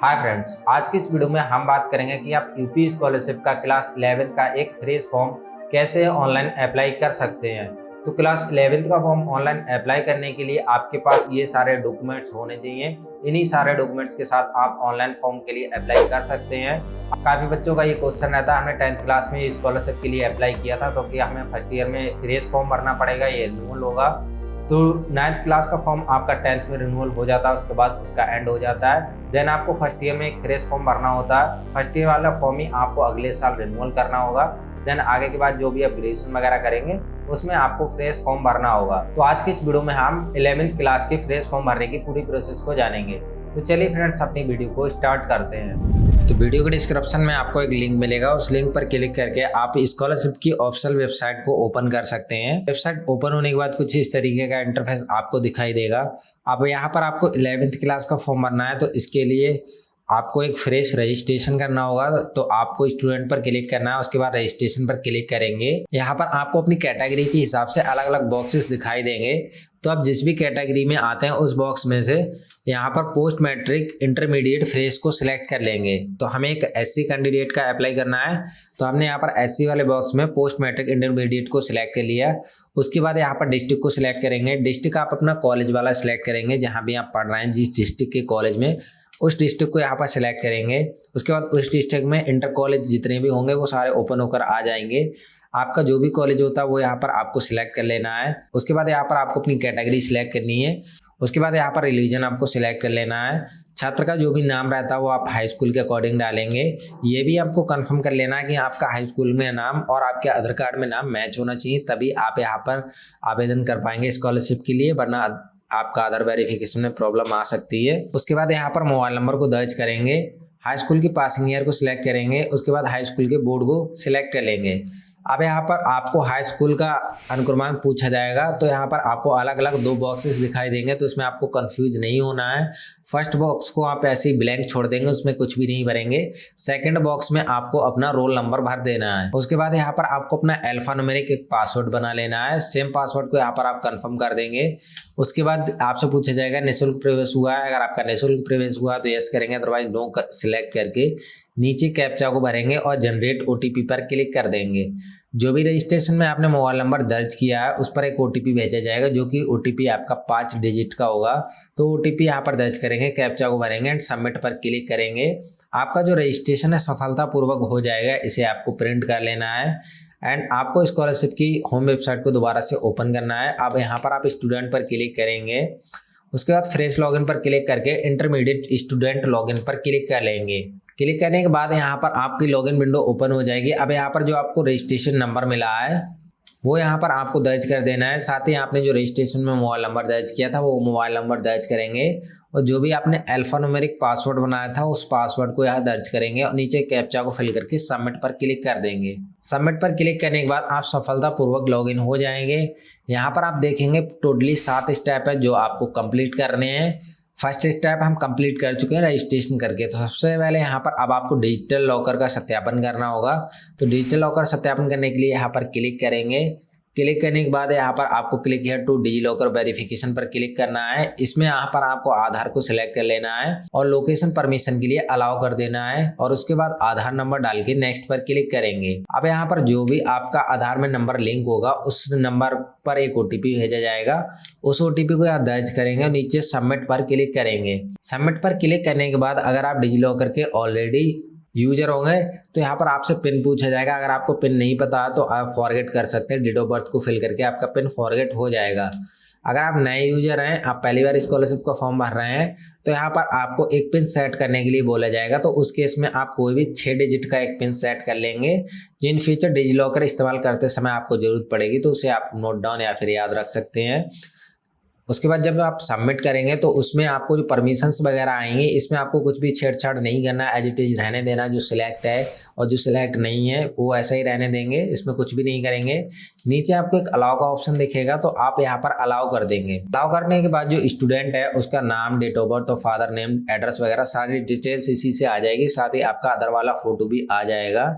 Hi friends, आज की इस वीडियो में हम बात करेंगे कि आप यूपी स्कॉलरशिप का क्लास 11 का एक फ्रेश फॉर्म कैसे ऑनलाइन अप्लाई कर सकते हैं। तो क्लास 11 का फॉर्म ऑनलाइन अप्लाई करने के लिए आपके पास ये सारे डॉक्यूमेंट्स होने चाहिए। इन्हीं सारे डॉक्यूमेंट्स के साथ आप ऑनलाइन फॉर्म के लिए अप्लाई कर सकते हैं। काफ़ी बच्चों का ये क्वेश्चन रहता है, हमने 10th क्लास में स्कॉलरशिप के लिए अप्लाई किया था तो क्या हमें फर्स्ट ईयर में फ्रेश फॉर्म भरना पड़ेगा, ये रिन्यूअल होगा। तो 9th क्लास का फॉर्म आपका 10th में रिन्यूअल हो जाता है, उसके बाद उसका एंड हो जाता है। देन आपको फर्स्ट ईयर में एक फ्रेश फॉर्म भरना होता है। फर्स्ट ईयर वाला फॉर्म ही आपको अगले साल रिन्यूअल करना होगा। देन आगे के बाद जो भी आप ग्रेजुएशन वगैरह करेंगे उसमें आपको फ्रेश फॉर्म भरना होगा। तो आज की इस वीडियो में हम 11th क्लास के फ्रेश फॉर्म भरने की पूरी प्रोसेस को जानेंगे। तो चलिए फ्रेंड्स, अपनी वीडियो को स्टार्ट करते हैं। तो वीडियो के डिस्क्रिप्शन में आपको एक लिंक मिलेगा, उस लिंक पर क्लिक करके आप स्कॉलरशिप की ऑफिशियल वेबसाइट को ओपन कर सकते हैं। वेबसाइट ओपन होने के बाद कुछ इस तरीके का इंटरफेस आपको दिखाई देगा। अब यहाँ पर आपको 11th क्लास का फॉर्म भरना है, तो इसके लिए आपको एक फ्रेश रजिस्ट्रेशन करना होगा। तो आपको स्टूडेंट पर क्लिक करना है, उसके बाद रजिस्ट्रेशन पर क्लिक करेंगे। यहाँ पर आपको अपनी कैटेगरी के हिसाब से अलग अलग बॉक्सेस दिखाई देंगे। तो आप जिस भी कैटेगरी में आते हैं उस बॉक्स में से यहाँ पर पोस्ट मैट्रिक इंटरमीडिएट फ्रेश को सिलेक्ट कर लेंगे। तो हमें एक एससी कैंडिडेट का अप्लाई करना है, तो हमने यहाँ पर एससी वाले बॉक्स में पोस्ट मैट्रिक इंटरमीडिएट को सिलेक्ट कर लिया। उसके बाद यहाँ पर डिस्ट्रिक्ट को सिलेक्ट करेंगे। डिस्ट्रिक्ट आप अपना कॉलेज वाला सिलेक्ट करेंगे, जहाँ भी आप पढ़ रहे हैं जिस डिस्ट्रिक्ट के कॉलेज में, उस डिस्ट्रिक्ट को यहाँ पर सिलेक्ट करेंगे। उसके बाद उस डिस्ट्रिक्ट में इंटर कॉलेज जितने भी होंगे वो सारे ओपन होकर आ जाएंगे। आपका जो भी कॉलेज होता है वो यहाँ पर आपको सिलेक्ट कर लेना है। उसके बाद यहाँ पर आपको अपनी कैटेगरी सिलेक्ट करनी है। उसके बाद यहाँ पर रिलीजन आपको सिलेक्ट कर लेना है। छात्र का जो भी नाम रहता है वो आप हाई स्कूल के अकॉर्डिंग डालेंगे। ये भी आपको कंफर्म कर लेना है कि आपका हाई स्कूल में नाम और आपके आधार कार्ड में नाम मैच होना चाहिए, तभी आप यहाँ पर आवेदन कर पाएंगे स्कॉलरशिप के लिए, वरना आपका आधार वेरिफिकेशन में प्रॉब्लम आ सकती है। उसके बाद यहाँ पर मोबाइल नंबर को दर्ज करेंगे। हाई स्कूल की पासिंग ईयर को सिलेक्ट करेंगे। उसके बाद हाई स्कूल के बोर्ड को सिलेक्ट कर लेंगे। अब यहाँ पर आपको हाई स्कूल का अनुक्रमांक पूछा जाएगा, तो यहाँ पर आपको अलग अलग दो बॉक्सेस दिखाई देंगे, तो इसमें आपको कंफ्यूज नहीं होना है। फर्स्ट बॉक्स को आप ऐसे ही ब्लैंक छोड़ देंगे, उसमें कुछ भी नहीं भरेंगे। सेकंड बॉक्स में आपको अपना रोल नंबर भर देना है। उसके बाद यहाँ पर आपको अपना अल्फान्यूमेरिक एक पासवर्ड बना लेना है। सेम पासवर्ड को यहाँ पर आप कंफर्म कर देंगे। उसके बाद आपसे पूछा जाएगा निःशुल्क प्रवेश हुआ है। अगर आपका निःशुल्क प्रवेश हुआ तो यस करेंगे, अदरवाइज नो सिलेक्ट करके नीचे कैप्चा को भरेंगे और जनरेट ओटीपी पर क्लिक कर देंगे। जो भी रजिस्ट्रेशन में आपने मोबाइल नंबर दर्ज किया है उस पर एक ओटीपी भेजा जाएगा, जो कि ओटीपी आपका 5 डिजिट का होगा। तो ओटीपी यहाँ पर दर्ज करेंगे, कैप्चा को भरेंगे एंड सबमिट पर क्लिक करेंगे। आपका जो रजिस्ट्रेशन है सफलतापूर्वक हो जाएगा। इसे आपको प्रिंट कर लेना है एंड आपको स्कॉलरशिप की होम वेबसाइट को दोबारा से ओपन करना है। अब यहाँ पर आप स्टूडेंट पर क्लिक करेंगे। उसके बाद फ्रेश लॉगिन पर क्लिक करके इंटरमीडिएट स्टूडेंट लॉगिन पर क्लिक कर लेंगे। क्लिक करने के बाद यहाँ पर आपकी लॉगिन विंडो ओपन हो जाएगी। अब यहाँ पर जो आपको रजिस्ट्रेशन नंबर मिला है वो यहाँ पर आपको दर्ज कर देना है। साथ ही आपने जो रजिस्ट्रेशन में मोबाइल नंबर दर्ज किया था वो मोबाइल नंबर दर्ज करेंगे और जो भी आपने अल्फान्यूमेरिक पासवर्ड बनाया था उस पासवर्ड को यहाँ दर्ज करेंगे और नीचे कैप्चा को फिल करके सबमिट पर क्लिक कर देंगे। सबमिट पर क्लिक करने के बाद आप सफलतापूर्वक लॉगिन हो जाएंगे। यहाँ पर आप देखेंगे टोटली 7 स्टेप है जो आपको कंप्लीट करने हैं। फर्स्ट स्टेप हम कंप्लीट कर चुके हैं रजिस्ट्रेशन करके। तो सबसे पहले यहाँ पर अब आपको डिजिटल लॉकर का सत्यापन करना होगा। तो डिजिटल लॉकर सत्यापन करने के लिए यहाँ पर क्लिक करेंगे। क्लिक करने के बाद यहाँ पर आपको click here to DigiLocker verification पर क्लिक करना है। इसमें यहाँ पर आपको आधार को सिलेक्ट कर लेना है और लोकेशन परमिशन के लिए अलाउ कर देना है और उसके बाद आधार नंबर डाल के नेक्स्ट पर क्लिक करेंगे। अब यहाँ पर जो भी आपका आधार में नंबर लिंक होगा उस नंबर पर एक ओटीपी भेजा जाएगा। उस ओटीपी को यहाँ दर्ज करेंगे और नीचे सबमिट पर क्लिक करेंगे। सबमिट पर क्लिक करने के बाद अगर आप डिजी लॉकर के ऑलरेडी यूजर होंगे तो यहाँ पर आपसे पिन पूछा जाएगा। अगर आपको पिन नहीं पता तो आप फॉरगेट कर सकते हैं, डेट ऑफ बर्थ को फिल करके आपका पिन फॉरगेट हो जाएगा। अगर आप नए यूजर हैं, आप पहली बार स्कॉलरशिप का फॉर्म भर रहे हैं, तो यहाँ पर आपको एक पिन सेट करने के लिए बोला जाएगा। तो उस केस में आप कोई भी 6 डिजिट का एक पिन सेट कर लेंगे। जिन फ्यूचर डिजी लॉकर इस्तेमाल करते समय आपको जरूरत पड़ेगी तो उसे आप नोट डाउन या फिर याद रख सकते हैं। उसके बाद जब आप सबमिट करेंगे तो उसमें आपको जो परमिशंस वगैरह आएंगे इसमें आपको कुछ भी छेड़छाड़ नहीं करना, एज इट इज रहने देना। जो सिलेक्ट है और जो सिलेक्ट नहीं है वो ऐसा ही रहने देंगे, इसमें कुछ भी नहीं करेंगे। नीचे आपको एक अलाउ का ऑप्शन दिखेगा तो आप यहाँ पर अलाउ कर देंगे। अलाउ करने के बाद जो स्टूडेंट है उसका नाम, डेट ऑफ बर्थ और फादर नेम, एड्रेस वगैरह सारी डिटेल्स इसी से आ जाएगी। साथ ही आपका आधार वाला फोटो भी आ जाएगा।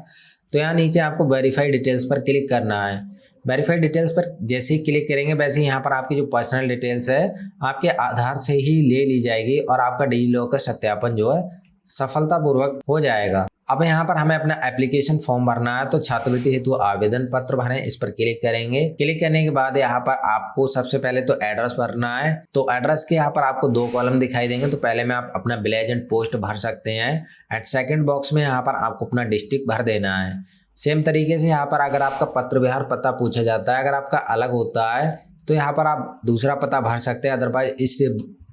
तो यहाँ नीचे आपको वेरीफाई डिटेल्स पर क्लिक करना है। वेरीफाइड डिटेल्स पर जैसे ही क्लिक करेंगे वैसे ही यहाँ पर आपकी जो पर्सनल डिटेल्स है आपके आधार से ही ले ली जाएगी और आपका डिजी लॉकर सत्यापन जो है सफलतापूर्वक हो जाएगा। अब यहाँ पर हमें अपना एप्लीकेशन फॉर्म भरना है, तो छात्रवृत्ति हेतु आवेदन पत्र भरें, इस पर क्लिक करेंगे। क्लिक करने के बाद यहाँ पर आपको सबसे पहले तो एड्रेस भरना है। तो एड्रेस के यहाँ पर आपको 2 कॉलम दिखाई देंगे। तो पहले में आप अपना विलेज एंड पोस्ट भर सकते हैं एंड सेकंड बॉक्स में यहाँ पर आपको अपना डिस्ट्रिक्ट भर देना है। सेम तरीके से यहाँ पर अगर आपका पत्र व्यवहार पता पूछा जाता है, अगर आपका अलग होता है तो यहाँ पर आप दूसरा पता भर सकते हैं। अदरवाइज इस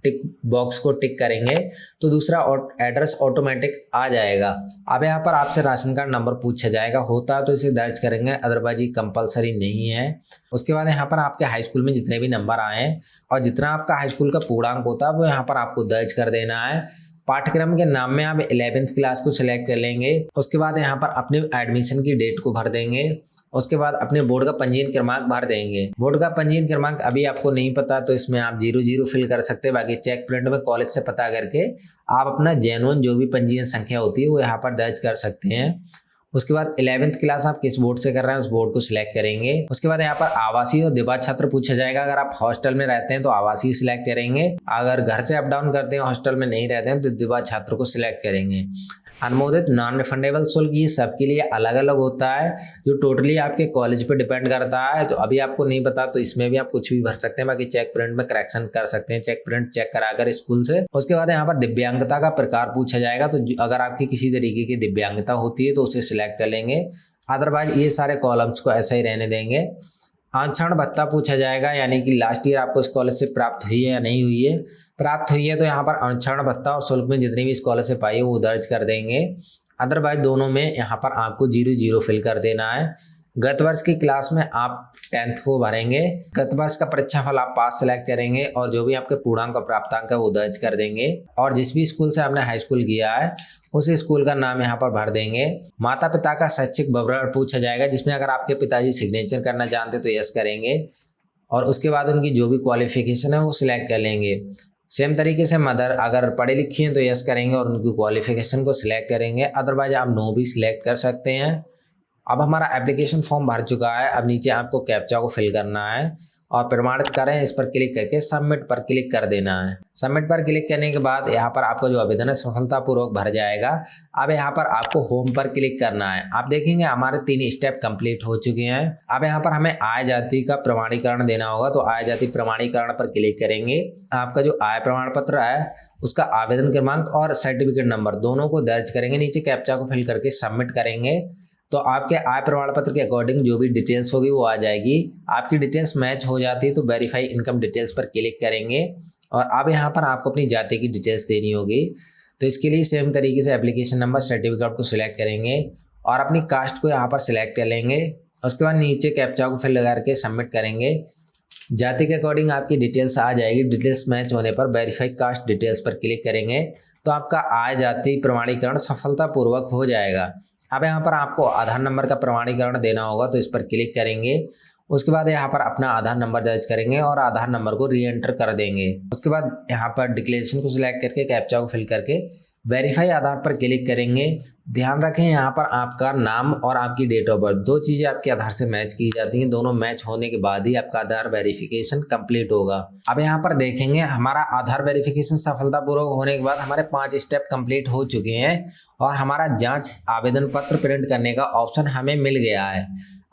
टिक बॉक्स को टिक करेंगे तो दूसरा एड्रेस ऑटोमेटिक आ जाएगा। अब यहाँ पर आपसे राशन कार्ड नंबर पूछा जाएगा, होता है तो इसे दर्ज करेंगे, अदरवाइज ये कंपलसरी नहीं है। उसके बाद यहाँ पर आपके हाई स्कूल में जितने भी नंबर आए हैं और जितना आपका हाई स्कूल का पूर्णांक होता है वो यहाँ पर आपको दर्ज कर देना है। पाठ्यक्रम के नाम में आप 11th क्लास को सिलेक्ट कर लेंगे। उसके बाद यहाँ पर अपने एडमिशन की डेट को भर देंगे। उसके बाद अपने बोर्ड का पंजीयन क्रमांक भर देंगे। बोर्ड का पंजीयन क्रमांक अभी आपको नहीं पता तो इसमें आप 00 फिल कर सकते हैं। बाकी चेक प्रिंट में कॉलेज से पता करके आप अपना जेन्युइन जो भी पंजीयन संख्या होती है वो यहाँ पर दर्ज कर सकते हैं। उसके बाद 11th क्लास आप किस बोर्ड से कर रहे हैं उस बोर्ड को सिलेक्ट करेंगे। उसके बाद यहाँ पर आवासीय और द्विभाषी छात्र पूछा जाएगा। अगर आप हॉस्टल में रहते हैं तो आवासीय सिलेक्ट करेंगे, अगर घर से अप डाउन करते हैं हॉस्टल में नहीं रहते हैं तो द्विभाषी छात्र को सिलेक्ट करेंगे। अनुमोदित नॉन रिफंडेबल शुल्क ये सबके लिए अलग अलग होता है, जो टोटली आपके कॉलेज पे डिपेंड करता है। तो अभी आपको नहीं पता तो इसमें भी आप कुछ भी भर सकते हैं। बाकी चेक प्रिंट में करेक्शन कर सकते हैं, चेक प्रिंट चेक कराकर स्कूल से। उसके बाद यहाँ पर दिव्यांगता का प्रकार पूछा जाएगा। तो अगर आपकी किसी तरीके की दिव्यांगता होती है तो उसे सिलेक्ट कर लेंगे, अदरवाइज ये सारे कॉलम्स को ऐसा ही रहने देंगे। आरक्षण भत्ता पूछा जाएगा, यानी कि लास्ट ईयर आपको स्कॉलरशिप प्राप्त हुई है या नहीं हुई है। प्राप्त हुई है तो यहाँ पर आरक्षण भत्ता और शुल्क में जितनी भी स्कॉलरशिप आई है वो दर्ज कर देंगे। अदरवाइज दोनों में यहाँ पर आपको 00 फिल कर देना है। गत वर्ष की क्लास में आप 10th को भरेंगे। गत वर्ष का परीक्षा फल आप पास सेलेक्ट करेंगे और जो भी आपके पूर्णांक का प्राप्तांक है वो दर्ज कर देंगे। और जिस भी स्कूल से आपने हाई स्कूल किया है उस स्कूल का नाम यहाँ पर भर देंगे। माता पिता का शैक्षिक विवरण पूछा जाएगा, जिसमें अगर आपके पिताजी सिग्नेचर करना चाहते तो यस करेंगे और उसके बाद उनकी जो भी क्वालिफिकेशन है वो सिलेक्ट कर लेंगे। सेम तरीके से मदर अगर पढ़े लिखी हैं तो यस करेंगे और उनकी क्वालिफिकेशन को सिलेक्ट करेंगे, अदरवाइज आप नो भी सिलेक्ट कर सकते हैं। अब हमारा एप्लीकेशन फॉर्म भर चुका है। अब नीचे आपको कैप्चा को फिल करना है और प्रमाणित करें, इस पर क्लिक करके सबमिट पर क्लिक कर देना है। सबमिट पर क्लिक करने के बाद यहाँ पर आपका जो आवेदन है सफलतापूर्वक भर जाएगा। अब यहाँ पर आपको होम पर क्लिक करना है। आप देखेंगे हमारे 3 स्टेप कंप्लीट हो चुके हैं। अब यहाँ पर हमें आय जाति का प्रमाणीकरण देना होगा, तो आय जाति प्रमाणीकरण पर क्लिक करेंगे। आपका जो आय प्रमाण पत्र है उसका आवेदन क्रमांक और सर्टिफिकेट नंबर दोनों को दर्ज करेंगे। नीचे कैप्चा को फिल करके सबमिट करेंगे तो आपके आय प्रमाण पत्र के अकॉर्डिंग जो भी डिटेल्स होगी वो आ जाएगी। आपकी डिटेल्स मैच हो जाती है तो वेरीफाई इनकम डिटेल्स पर क्लिक करेंगे और अब यहाँ पर आपको अपनी जाति की डिटेल्स देनी होगी। तो इसके लिए सेम तरीके से एप्लीकेशन नंबर सर्टिफिकेट को सिलेक्ट करेंगे और अपनी कास्ट को यहाँ पर सिलेक्ट कर लेंगे। उसके बाद नीचे कैप्चा को फिल करके सबमिट करेंगे। जाति के अकॉर्डिंग आपकी डिटेल्स आ जाएगी। डिटेल्स मैच होने पर वेरीफाई कास्ट डिटेल्स पर क्लिक करेंगे तो आपका आय जाति प्रमाणीकरण सफलतापूर्वक हो जाएगा। अब यहाँ पर आपको आधार नंबर का प्रमाणीकरण देना होगा, तो इस पर क्लिक करेंगे। उसके बाद यहाँ पर अपना आधार नंबर दर्ज करेंगे और आधार नंबर को री एंटर कर देंगे। उसके बाद यहाँ पर डिक्लेरेशन को सिलेक्ट करके कैप्चा को फिल करके वेरीफाई आधार पर क्लिक करेंगे। ध्यान रखें यहाँ पर आपका नाम और आपकी डेट ऑफ बर्थ 2 चीज़ें आपके आधार से मैच की जाती हैं। दोनों मैच होने के बाद ही आपका आधार वेरिफिकेशन कंप्लीट होगा। अब यहाँ पर देखेंगे हमारा आधार वेरिफिकेशन सफलतापूर्वक होने के बाद हमारे 5 स्टेप कंप्लीट हो चुके हैं और हमारा जांच आवेदन पत्र प्रिंट करने का ऑप्शन हमें मिल गया है।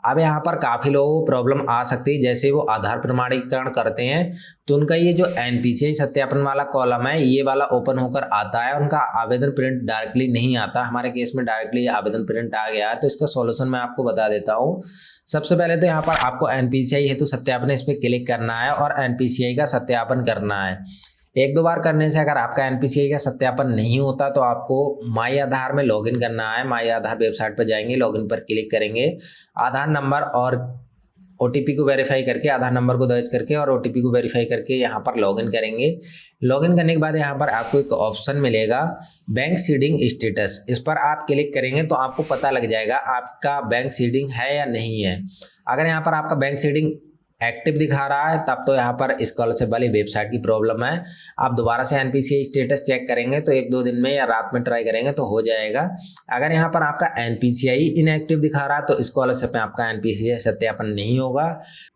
अब यहाँ पर काफ़ी लोगों को प्रॉब्लम आ सकती है, जैसे वो आधार प्रमाणीकरण करते हैं तो उनका ये जो NPCI सत्यापन वाला कॉलम है ये वाला ओपन होकर आता है, उनका आवेदन प्रिंट डायरेक्टली नहीं आता। हमारे केस में डायरेक्टली आवेदन प्रिंट आ गया है, तो इसका सॉल्यूशन मैं आपको बता देता हूँ। सबसे पहले तो यहाँ पर आपको NPCI हेतु सत्यापन इस पर क्लिक करना है और NPCI का सत्यापन करना है। 1-2 बार करने से अगर आपका NPCI का सत्यापन नहीं होता तो आपको माई आधार में लॉगिन करना है। माई आधार वेबसाइट पर जाएंगे, लॉगिन पर क्लिक करेंगे, आधार नंबर और OTP को वेरीफाई करके आधार नंबर को दर्ज करके और OTP को वेरीफाई करके यहाँ पर लॉगिन करेंगे। लॉगिन करने के बाद यहाँ पर आपको एक ऑप्शन मिलेगा बैंक सीडिंग स्टेटस, इस पर आप क्लिक करेंगे तो आपको पता लग जाएगा आपका बैंक सीडिंग है या नहीं है। अगर यहाँ पर आपका बैंक सीडिंग एक्टिव दिखा रहा है तब तो यहाँ पर स्कॉलरशिप वाली वेबसाइट की प्रॉब्लम है। आप दोबारा से एनपीसीआई स्टेटस चेक करेंगे तो 1-2 दिन में या रात में ट्राई करेंगे तो हो जाएगा। अगर यहाँ पर आपका एनपीसीआई इनएक्टिव दिखा रहा है तो स्कॉलरशिप में आपका एनपीसीआई सत्यापन नहीं होगा।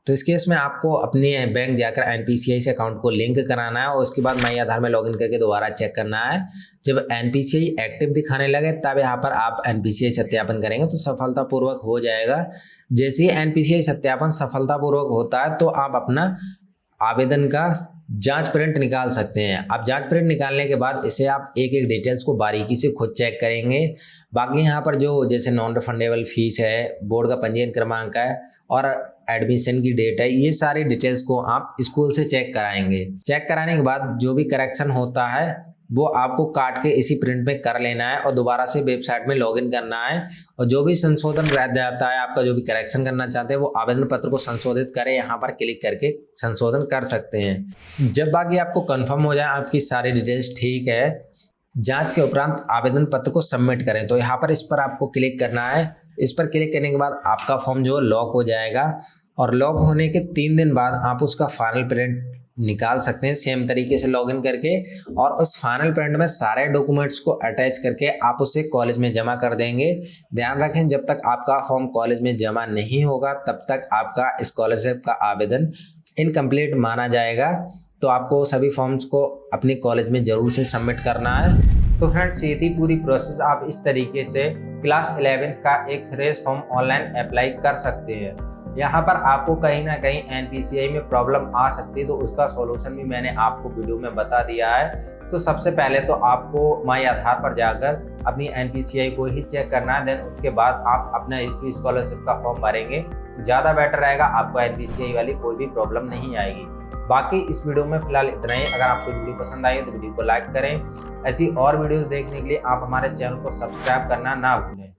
तो इस केस में आपको अपने बैंक जाकर एनपीसीआई से अकाउंट को लिंक कराना है और उसके बाद माई आधार में लॉगिन करके दोबारा चेक करना है। जब एनपीसीआई एक्टिव दिखाने लगे तब यहाँ पर आप एनपीसीआई सत्यापन करेंगे तो सफलतापूर्वक हो जाएगा। जैसे ही एनपीसीआई सत्यापन सफलतापूर्वक होता है तो आप अपना आवेदन का जांच प्रिंट निकाल सकते हैं। आप जांच प्रिंट निकालने के बाद इसे आप एक एक डिटेल्स को बारीकी से खुद चेक करेंगे। बाकी यहाँ पर जो जैसे नॉन रिफंडेबल फीस है, बोर्ड का पंजीयन क्रमांक है और एडमिशन की डेट है, ये सारी डिटेल्स को आप स्कूल से चेक कराएंगे। चेक कराने के बाद जो भी करेक्शन होता है वो आपको काट के इसी प्रिंट में कर लेना है और दोबारा से वेबसाइट में लॉगिन करना है। और जो भी संशोधन रह जाता है, आपका जो भी करेक्शन करना चाहते हैं वो आवेदन पत्र को संशोधित करें, यहाँ पर क्लिक करके संशोधन कर सकते हैं। जब बाकी आपको कंफर्म हो जाए आपकी सारी डिटेल्स ठीक है, जांच के उपरांत आवेदन पत्र को सबमिट करें तो यहाँ पर इस पर आपको क्लिक करना है। इस पर क्लिक करने के बाद आपका फॉर्म जो लॉक हो जाएगा और लॉक होने के 3 दिन बाद आप उसका फाइनल प्रिंट निकाल सकते हैं सेम तरीके से लॉगिन करके। और उस फाइनल प्रिंट में सारे डॉक्यूमेंट्स को अटैच करके आप उसे कॉलेज में जमा कर देंगे। ध्यान रखें, जब तक आपका फॉर्म कॉलेज में जमा नहीं होगा तब तक आपका स्कॉलरशिप का आवेदन इनकम्प्लीट माना जाएगा। तो आपको सभी फॉर्म्स को अपने कॉलेज में ज़रूर से सबमिट करना है। तो फ्रेंड्स, ये थी पूरी प्रोसेस। आप इस तरीके से क्लास 11th का एक फ्रेश फॉर्म ऑनलाइन अप्लाई कर सकते हैं। यहाँ पर आपको कहीं ना कहीं एनपीसीआई में प्रॉब्लम आ सकती है तो उसका सॉल्यूशन भी मैंने आपको वीडियो में बता दिया है। तो सबसे पहले तो आपको माई आधार पर जाकर अपनी एनपीसीआई को ही चेक करना है, देन उसके बाद आप अपना स्कॉलरशिप का फॉर्म भरेंगे तो ज़्यादा बेटर रहेगा, आपको एनपीसीआई वाली कोई भी प्रॉब्लम नहीं आएगी। बाकी इस वीडियो में फिलहाल इतना ही। अगर आपको वीडियो पसंद आई तो वीडियो को लाइक करें। ऐसी और वीडियोस देखने के लिए आप हमारे चैनल को सब्सक्राइब करना ना भूलें।